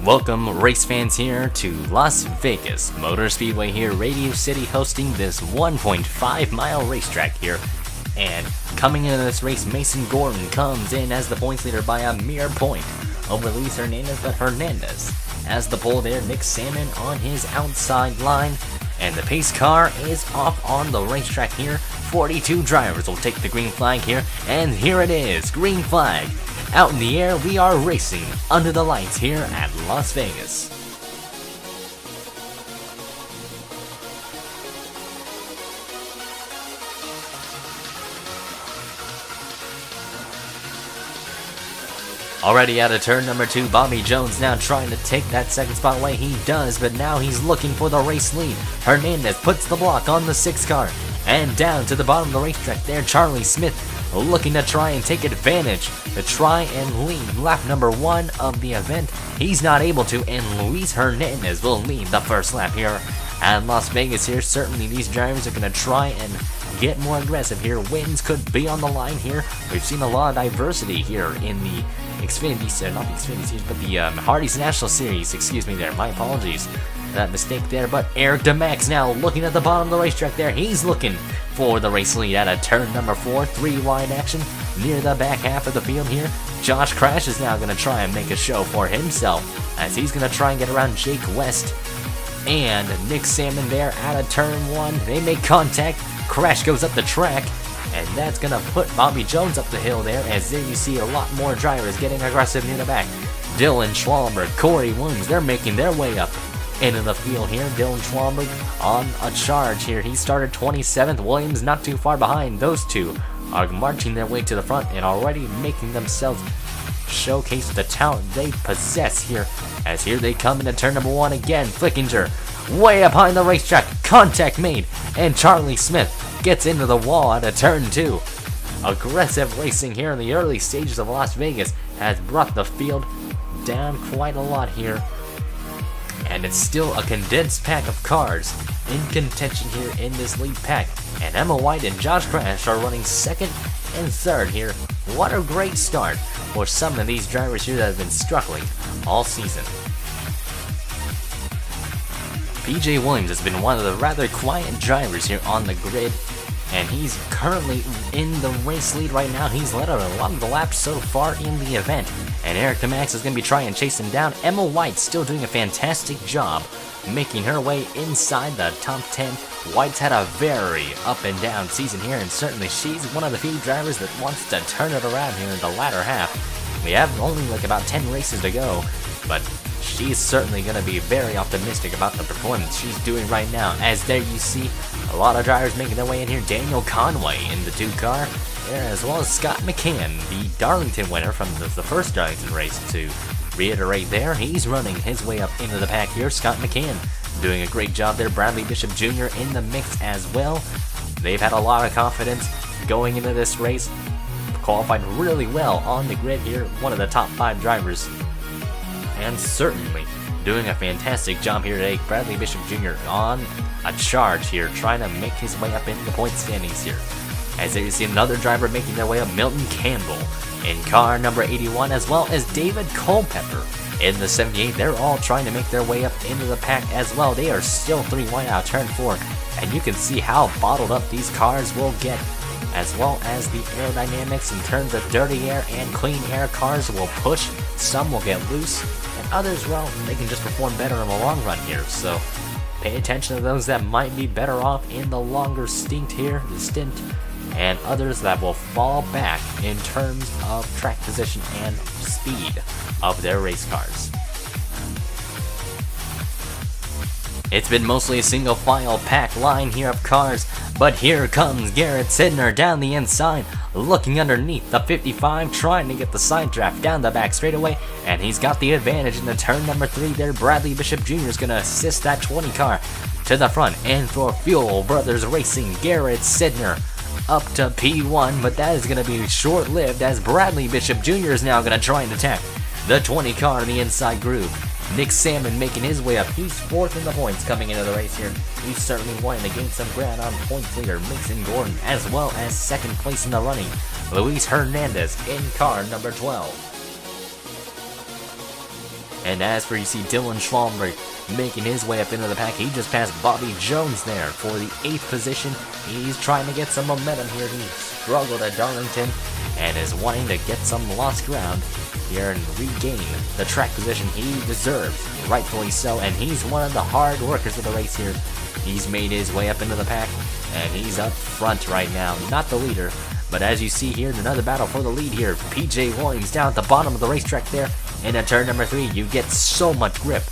Welcome, race fans, here to Las Vegas Motor Speedway here, Radio City, hosting this 1.5-mile racetrack here. And coming into this race, Mason Gordon comes in as the points leader by a mere point over Luis Hernandez, but Hernandez has the pole there. Nick Salmon on his outside line, and the pace car is off on the racetrack here. 42 drivers will take the green flag here, and here it is, green flag. Out in the air, we are racing under the lights here at Las Vegas. Already out of turn number 2, Bobby Jones now trying to take that second spot away. He does, but now he's looking for the race lead. Hernandez puts the block on the 6 car, and down to the bottom of the racetrack there, Charlie Smith looking to try and take advantage to try and lead lap number 1 of the event. He's not able to, and Luis Hernandez will lead the first lap here at Las Vegas here. Certainly these drivers are going to try and get more aggressive here. Wins could be on the line here. We've seen a lot of diversity here in the Xfinity Series, not the Xfinity Series, but the Hardee's National Series, excuse me there, my apologies for that mistake there. But Eric DeMax now looking at the bottom of the racetrack there. He's looking for the race lead at a turn number 4, 3 wide action near the back half of the field here. Josh Crash is now going to try and make a show for himself as he's going to try and get around Jake West and Nick Salmon there at a turn 1. They make contact. Crash goes up the track, and that's going to put Bobby Jones up the hill there, as there you see a lot more drivers getting aggressive near the back. Dylan Schwalberg, Corey Williams, they're making their way up into the field here. Dylan Schwalberg on a charge here. He started 27th. Williams not too far behind. Those two are marching their way to the front and already making themselves showcase the talent they possess here, as here they come into turn number 1 again. Flickinger way up behind the racetrack, contact made, and Charlie Smith gets into the wall at a turn 2. Aggressive racing here in the early stages of Las Vegas has brought the field down quite a lot here, and it's still a condensed pack of cars in contention here in this lead pack, and Emma White and Josh Crash are running 2nd and 3rd here. What a great start for some of these drivers here that have been struggling all season. PJ Williams has been one of the rather quiet drivers here on the grid, and he's currently in the race lead right now. He's led out a lot of the laps so far in the event, and Eric DeMax is going to be trying to chase him down. Emma White still doing a fantastic job making her way inside the top 10. White's had a very up and down season here, and certainly she's one of the few drivers that wants to turn it around here in the latter half. We have only like about 10 races to go, but she's certainly going to be very optimistic about the performance she's doing right now, as there you see a lot of drivers making their way in here. Daniel Conway in the 2 car there, as well as Scott McCann, the Darlington winner from the first Darlington race. To reiterate there, he's running his way up into the pack here. Scott McCann doing a great job there. Bradley Bishop Jr. in the mix as well. They've had a lot of confidence going into this race, qualified really well on the grid here, one of the top 5 drivers, and certainly doing a fantastic job here today. Bradley Bishop Jr. on a charge here, trying to make his way up into the point standings here. As there you see another driver making their way up, Milton Campbell in car number 81, as well as David Culpepper in the 78. They're all trying to make their way up into the pack as well. They are still 3 wide out turn 4, and you can see how bottled up these cars will get, as well as the aerodynamics in terms of dirty air and clean air. Cars will push, some will get loose, and others, well, they can just perform better in the long run here. So pay attention to those that might be better off in the longer stint here, and others that will fall back in terms of track position and speed of their race cars. It's been mostly a single file pack line here of cars, but here comes Garrett Sidner down the inside, looking underneath the 55, trying to get the side draft down the back straightaway, and he's got the advantage in the turn number 3 there. Bradley Bishop Jr. is going to assist that 20 car to the front, and for Fuel Brothers Racing, Garrett Sidner up to P1, but that is going to be short-lived, as Bradley Bishop Jr. is now going to try and attack the 20 car in the inside groove. Nick Salmon making his way up. He's 4th in the points coming into the race here. He's certainly wanting to gain some ground on points leader Mason Gordon, as well as 2nd place in the running, Luis Hernandez in car number 12. And as for you see Dylan Schwalmberg making his way up into the pack, he just passed Bobby Jones there for the 8th position. He's trying to get some momentum here. He struggled at Darlington and is wanting to get some lost ground here and regain the track position he deserves, rightfully so, and he's one of the hard workers of the race here. He's made his way up into the pack, and he's up front right now, not the leader, but as you see here, another battle for the lead here. PJ Williams down at the bottom of the racetrack there, and at turn number 3, you get so much grip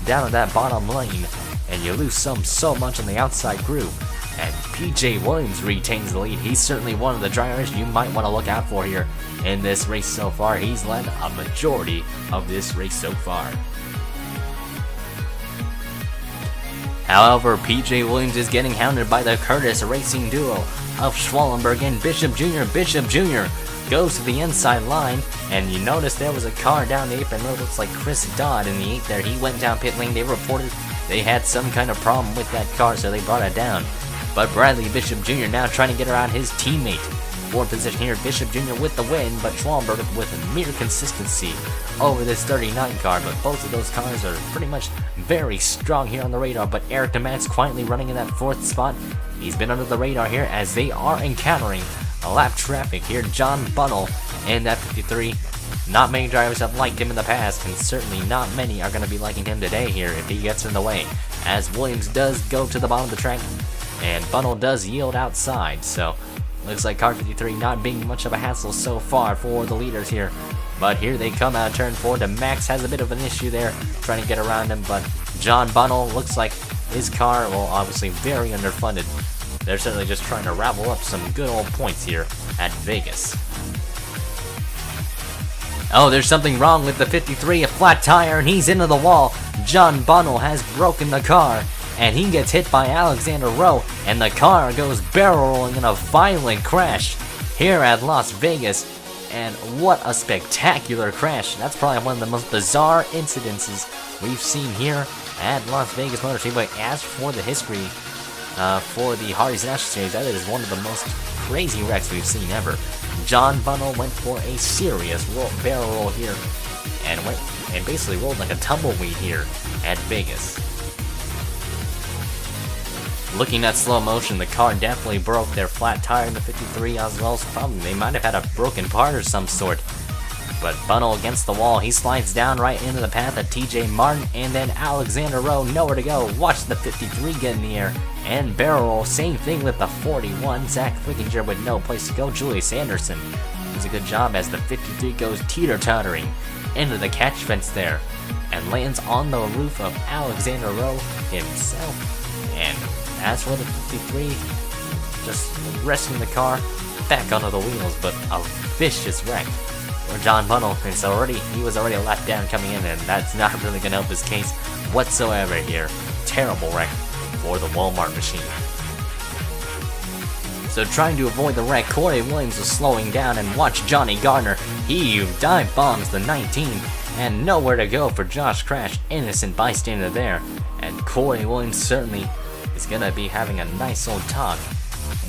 down at that bottom lane, and you lose so much on the outside groove. And PJ Williams retains the lead. He's certainly one of the drivers you might want to look out for here in this race so far. He's led a majority of this race so far. However, PJ Williams is getting hounded by the Curtis racing duo of Schwallenberg and Bishop Jr. Bishop Jr. goes to the inside line, and you notice there was a car down the apron road. Looks like Chris Dodd in the 8th there. He went down pit lane. They reported they had some kind of problem with that car, so they brought it down. But Bradley Bishop Jr. now trying to get around his teammate. 4th position here, Bishop Jr. with the win, but Schwalmberg with mere consistency over this 39 car. But both of those cars are pretty much very strong here on the radar. But Eric DeMatt's quietly running in that 4th spot. He's been under the radar here as they are encountering a lap traffic here. John Bunnell in that 53. Not many drivers have liked him in the past, and certainly not many are going to be liking him today here if he gets in the way, as Williams does go to the bottom of the track, and Bunnell does yield outside. So looks like car 53 not being much of a hassle so far for the leaders here. But here they come out turn 4. The Max has a bit of an issue there trying to get around him, but John Bunnell looks like his car, well, obviously very underfunded. They're certainly just trying to ravel up some good old points here at Vegas. Oh, there's something wrong with the 53, a flat tire, and he's into the wall. John Bunnell has broken the car, and he gets hit by Alexander Rowe, and the car goes barrel rolling in a violent crash here at Las Vegas. And what a spectacular crash. That's probably one of the most bizarre incidences we've seen here at Las Vegas Motor Speedway. As for the history for the Hardee National Series, that is one of the most crazy wrecks we've seen ever. John Bunnell went for a serious barrel roll here and basically rolled like a tumbleweed here at Vegas. Looking at slow motion, the car definitely broke their flat tire in the 53 as well, so probably they might have had a broken part of some sort. But Bunnell against the wall, he slides down right into the path of TJ Martin, and then Alexander Rowe nowhere to go. Watch the 53 get in the air and barrel roll. Same thing with the 41. Zach Flickinger with no place to go. Julius Anderson does a good job as the 53 goes teeter-tottering into the catch fence there and lands on the roof of Alexander Rowe himself. And as for the 53, just rescuing the car back onto the wheels, but a vicious wreck. Or John Bunnell, he was already a lap down coming in, and that's not really going to help his case whatsoever here. Terrible wreck for the Walmart machine. So trying to avoid the wreck, Corey Williams was slowing down, and watch Johnny Gardner. He dive bombs the 19, and nowhere to go for Josh Crash, innocent bystander there. And Corey Williams certainly is going to be having a nice old talk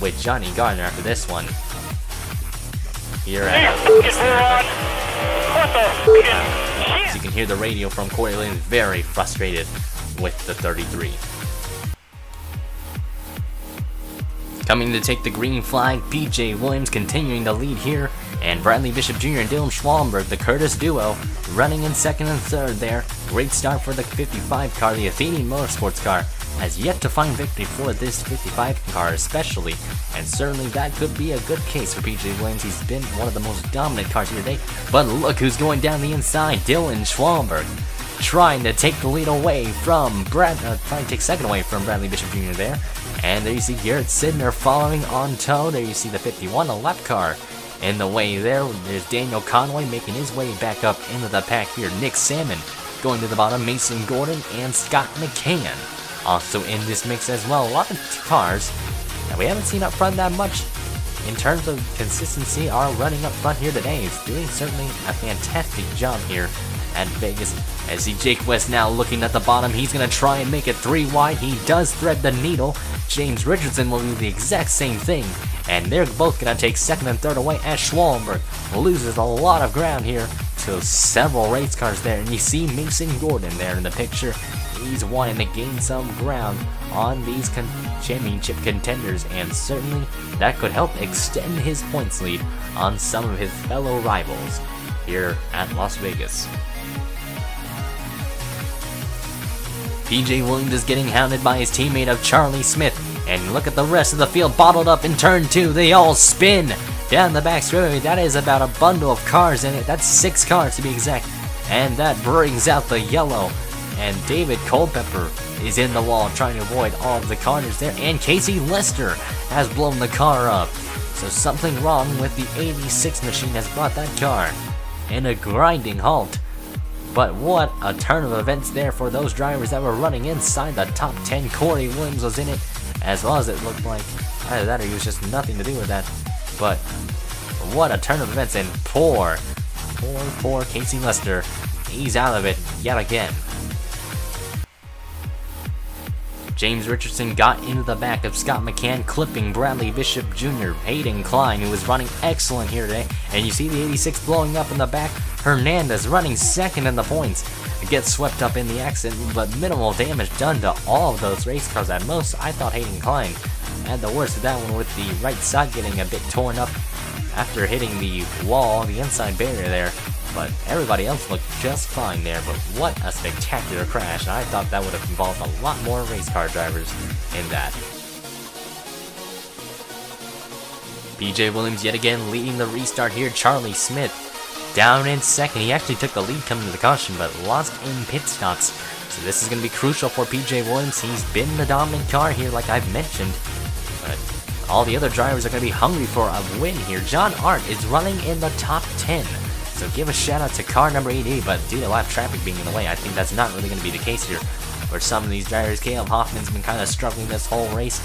with Johnny Gardner after this one. Here at as you can hear the radio from Corey Williams, very frustrated with the 33. Coming to take the green flag, PJ Williams continuing to lead here, and Bradley Bishop Jr. and Dylan Schwallenberg, the Curtis duo, running in second and third there. Great start for the 55 car, the Athenian Motorsports car. Has yet to find victory for this 55 car especially, and certainly that could be a good case for PJ Williams. He's been one of the most dominant cars here today, but look who's going down the inside. Dylan Schwallenberg trying to take the lead away from trying to take second away from Bradley Bishop Jr. there. And there you see Garrett Sidner following on tow. There you see the 51, a lap car in the way there. There's Daniel Conway making his way back up into the pack here. Nick Salmon going to the bottom, Mason Gordon and Scott McCann also in this mix as well. A lot of cars that we haven't seen up front that much in terms of consistency are running up front here today. It's doing certainly a fantastic job here at Vegas. As see Jake West now looking at the bottom, he's going to try and make it 3 wide. He does thread the needle. James Richardson will do the exact same thing, and they're both going to take second and third away as Schwallenberg loses a lot of ground here to several race cars there, and you see Mason Gordon there in the picture. He's wanting to gain some ground on these championship contenders, and certainly that could help extend his points lead on some of his fellow rivals here at Las Vegas. PJ Williams is getting hounded by his teammate of Charlie Smith, and look at the rest of the field bottled up in turn 2. They all spin down the back straightaway. That is about a bundle of cars in it. That's 6 cars to be exact, and that brings out the yellow. And David Culpepper is in the wall trying to avoid all of the corners there, and Casey Lester has blown the car up. So something wrong with the 86 machine has brought that car in a grinding halt. But what a turn of events there for those drivers that were running inside the top 10. Corey Williams was in it, as well as it looked like either that or he was just nothing to do with that. But what a turn of events, and poor Casey Lester. He's out of it yet again. James Richardson got into the back of Scott McCann, clipping Bradley Bishop Jr. Hayden Klein, who was running excellent here today, and you see the 86 blowing up in the back. Hernandez running second in the points, gets swept up in the accident, but minimal damage done to all of those race cars. At most, I thought Hayden Klein had the worst of that one, with the right side getting a bit torn up after hitting the wall, the inside barrier there. But everybody else looked just fine there. But what a spectacular crash, and I thought that would have involved a lot more race car drivers in that. PJ Williams yet again leading the restart here. Charlie Smith down in second. He actually took the lead coming to the caution, but lost in pit stops. So this is going to be crucial for PJ Williams. He's been the dominant car here, like I've mentioned. But all the other drivers are going to be hungry for a win here. John Art is running in the top 10. So give a shout out to car number 88, but due to live traffic being in the way, I think that's not really going to be the case here for some of these drivers. Caleb Hoffman's been kind of struggling this whole race,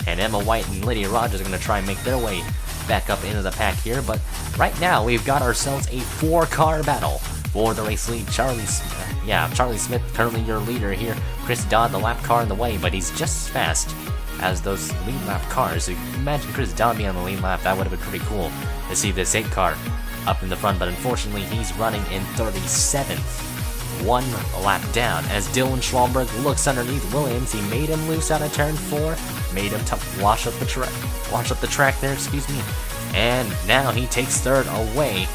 and Emma White and Lydia Rogers are going to try and make their way back up into the pack here. But right now, we've got ourselves a 4-car battle for the race lead. Charlie Smith currently your leader here. Chris Dodd, the lap car in the way, but he's just as fast as those lead lap cars. So imagine Chris Dodd being on the lead lap. That would have been pretty cool to see this 8-car up in the front, but unfortunately he's running in 37th, 1 lap down, as Dylan Schwalberg looks underneath Williams. He made him loose out of turn 4, made him wash up the track there, and now he takes third away,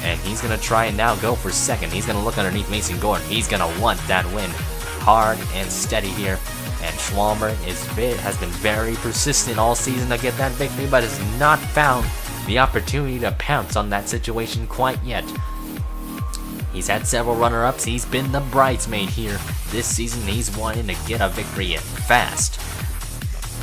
and he's gonna try and now go for second. He's gonna look underneath Mason Gordon. He's gonna want that win hard and steady here, and Schwalberg has been very persistent all season to get that victory, but has not found the opportunity to pounce on that situation quite yet. He's had several runner-ups. He's been the bridesmaid here this season. He's wanting to get a victory fast,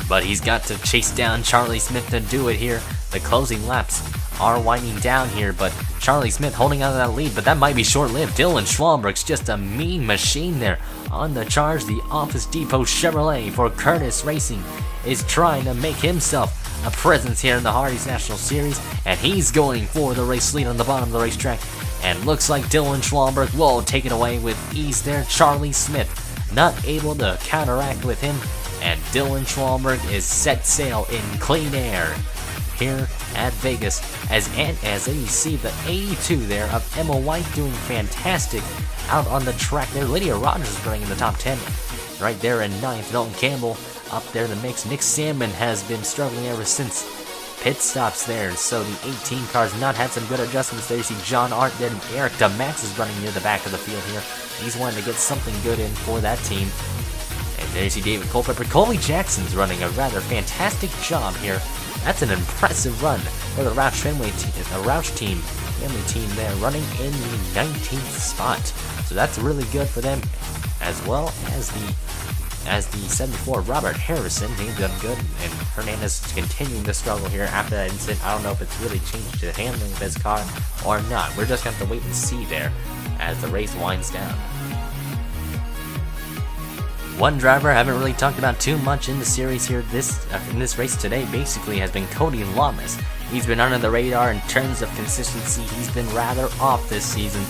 but he's got to chase down Charlie Smith to do it here. The closing laps are winding down here, but Charlie Smith holding on to that lead, but that might be short-lived. Dylan Schwalberg's just a mean machine there on the charge. The Office Depot Chevrolet for Curtis Racing is trying to make himself a presence here in the Hardee's National Series, and he's going for the race lead on the bottom of the racetrack, and looks like Dylan Schwalberg will take it away with ease there. Charlie Smith not able to counteract with him, and Dylan Schwalberg is set sail in clean air here at Vegas, as you see the 82 there of Emma White doing fantastic out on the track there. Lydia Rogers running in the top 10 right there in 9th. Dalton Campbell up there in the mix. Nick Salmon has been struggling ever since pit stops there, so the 18 car's not had some good adjustments there. You see John Art there, and Eric DeMax is running near the back of the field here. He's wanting to get something good in for that team. And there you see David Culpepper. Colby Jackson's running a rather fantastic job here. That's an impressive run for the Roush family team there, running in the 19th spot. So that's really good for them, as well as the 74 Robert Harrison. He's done good, and Hernandez is continuing to struggle here after that incident. I don't know if it's really changed the handling of his car or not. We're just going to have to wait and see there as the race winds down. One driver I haven't really talked about too much in the series here in this race today basically has been Cody Lamas. He's been under the radar in terms of consistency. He's been rather off this season.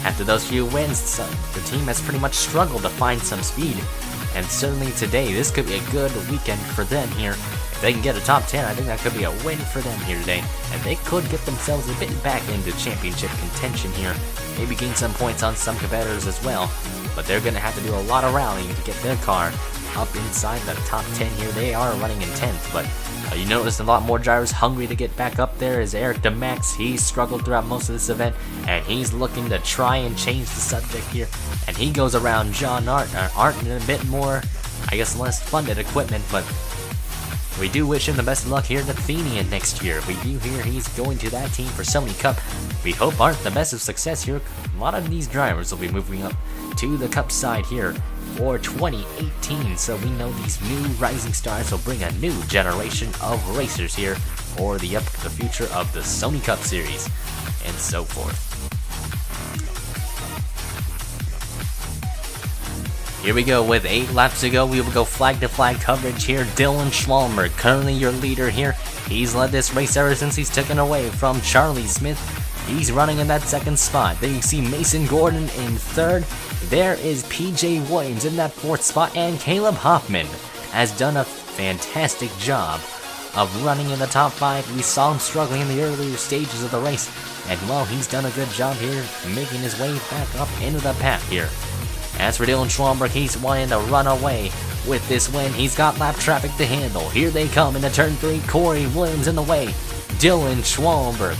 After those few wins, the team has pretty much struggled to find some speed. And certainly today, this could be a good weekend for them here. If they can get a top 10, I think that could be a win for them here today, and they could get themselves a bit back into championship contention here. Maybe gain some points on some competitors as well, but they're going to have to do a lot of rallying to get their car up inside the top 10 here. They are running in 10th, but you notice a lot more drivers hungry to get back up there. Is Eric DeMax. He struggled throughout most of this event, and he's looking to try and change the subject here, and he goes around John Art in a bit more, I guess, less funded equipment, but we do wish him the best of luck here at Athenian next year. We do hear he's going to that team for Sony Cup. We hope Art the best of success here. A lot of these drivers will be moving up to the Cup side here for 2018, so we know these new rising stars will bring a new generation of racers here for the future of the Sony Cup series and so forth. Here we go with 8 laps to go. We will go flag to flag coverage here. Dylan Schwalmer, currently your leader here. He's led this race ever since he's taken away from Charlie Smith. He's running in that second spot. Then you see Mason Gordon in third. There is PJ Williams in that fourth spot, and Caleb Hoffman has done a fantastic job of running in the top 5. We saw him struggling in the earlier stages of the race, and well, he's done a good job here making his way back up into the path here. As for Dylan Schwalmer, he's wanting to run away with this win. He's got lap traffic to handle. Here they come into turn 3. Corey Williams in the way. Dylan Schwalmer,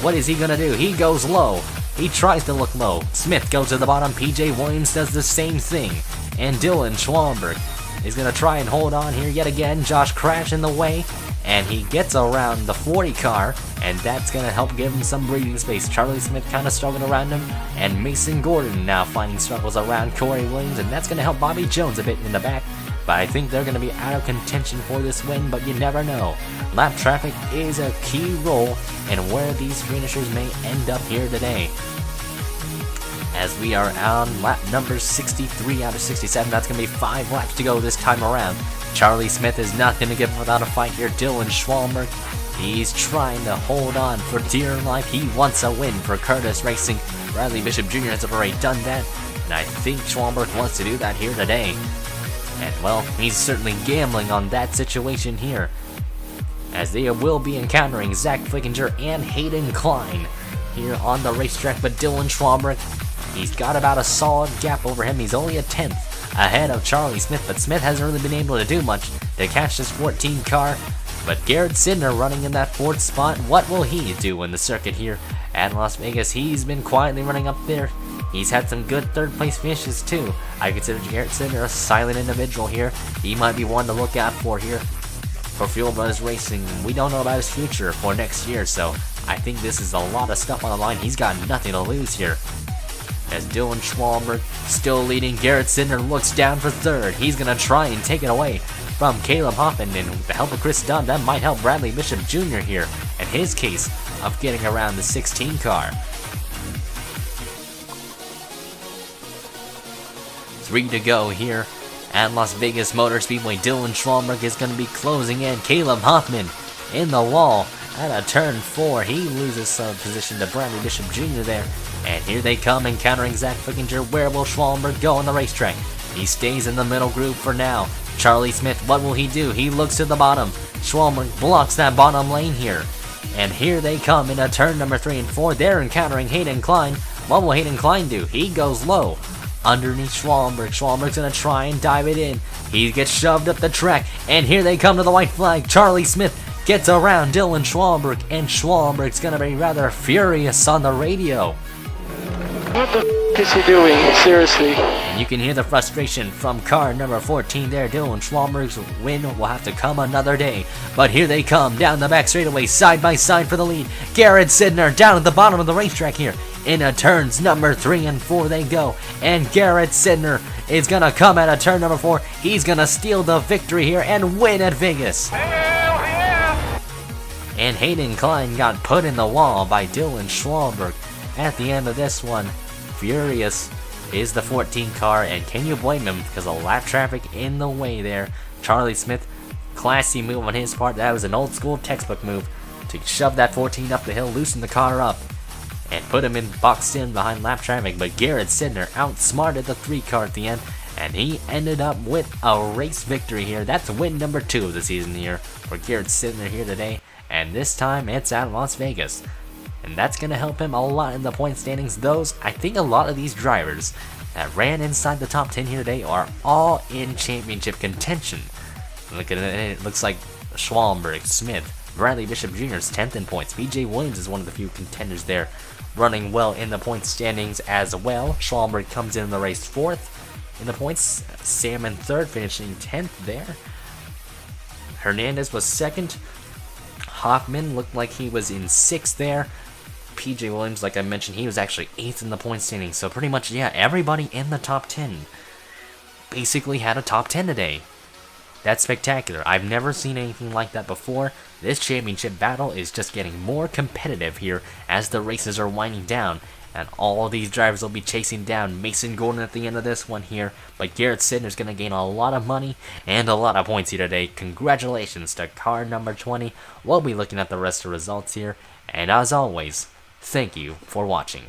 what is he gonna do? He goes low. He tries to look low. Smith goes to the bottom. PJ Williams does the same thing. And Dylan Schwalmer is gonna try and hold on here yet again. Josh Crash in the way, and he gets around the 40 car, and that's gonna help give him some breathing space. Charlie Smith kind of struggling around him, and Mason Gordon now finding struggles around Corey Williams, and that's gonna help Bobby Jones a bit in the back. But I think they're gonna be out of contention for this win, but you never know. Lap traffic is a key role in where these finishers may end up here today. As we are on lap number 63 out of 67, that's going to be 5 laps to go this time around. Charlie Smith is not going to give without a fight here. Dylan Schwalmer, he's trying to hold on for dear life. He wants a win for Curtis Racing. Bradley Bishop Jr. has already done that, and I think Schwalmer wants to do that here today. And well, he's certainly gambling on that situation here, as they will be encountering Zach Flickinger and Hayden Klein here on the racetrack. But Dylan Schwalmer, he's got about a solid gap over him. He's only a 10th ahead of Charlie Smith, but Smith hasn't really been able to do much to catch this 14 car. But Garrett Sidner running in that 4th spot, what will he do in the circuit here at Las Vegas? He's been quietly running up there. He's had some good 3rd place finishes too. I consider Garrett Sidner a silent individual here. He might be one to look out for here for Fuel Brothers Racing. We don't know about his future for next year, so I think this is a lot of stuff on the line. He's got nothing to lose here. As Dylan Schwalmer still leading, Garrett Sidner looks down for 3rd. He's going to try and take it away from Caleb Hoffman, and with the help of Chris Dunn, that might help Bradley Bishop Jr. here in his case of getting around the 16 car. 3 to go here at Las Vegas Motor Speedway. Dylan Schwalmer is going to be closing in. Caleb Hoffman in the wall at a turn 4. He loses some position to Bradley Bishop Jr. there. And here they come, encountering Zach Flickinger. Where will Schwalmer go on the racetrack? He stays in the middle group for now. Charlie Smith, what will he do? He looks to the bottom. Schwalmer blocks that bottom lane here. And here they come into turn number 3 and 4. They're encountering Hayden Klein. What will Hayden Klein do? He goes low underneath Schwalmer. Schwalmer's going to try and dive it in. He gets shoved up the track. And here they come to the white flag. Charlie Smith gets around Dylan Schwalmer, and Schwalberg's going to be rather furious on the radio. What the f*** is he doing? Seriously. And you can hear the frustration from car number 14 there. Dylan Schwalberg's win will have to come another day. But here they come down the back straightaway, side by side for the lead. Garrett Sidner down at the bottom of the racetrack here. Into turns number 3 and 4 they go. And Garrett Sidner is going to come out of turn number 4. He's going to steal the victory here and win at Vegas. Hell yeah! And Hayden Klein got put in the wall by Dylan Schwalber at the end of this one. Furious is the 14 car, and can you blame him because of lap traffic in the way there? Charlie Smith, classy move on his part. That was an old school textbook move to shove that 14 up the hill, loosen the car up, and put him in boxed in behind lap traffic. But Garrett Sidner outsmarted the 3 car at the end, and he ended up with a race victory here. That's win number 2 of the season here for Garrett Sidner here today, and this time it's at Las Vegas. And that's going to help him a lot in the point standings. I think a lot of these drivers that ran inside the top 10 here today are all in championship contention. Look at it, it looks like Schwallenberg, Smith, Bradley Bishop Jr. is 10th in points. BJ Williams is one of the few contenders there, running well in the point standings as well. Schwallenberg comes in the race 4th in the points. Sam in 3rd, finishing 10th there. Hernandez was 2nd. Hoffman looked like he was in 6th there. PJ Williams, like I mentioned, he was actually 8th in the point standings. So pretty much, yeah, everybody in the top 10 basically had a top 10 today. That's spectacular. I've never seen anything like that before. This championship battle is just getting more competitive here as the races are winding down. And all of these drivers will be chasing down Mason Gordon at the end of this one here. But Garrett Sidner's going to gain a lot of money and a lot of points here today. Congratulations to car number 20. We'll be looking at the rest of the results here. And as always, thank you for watching.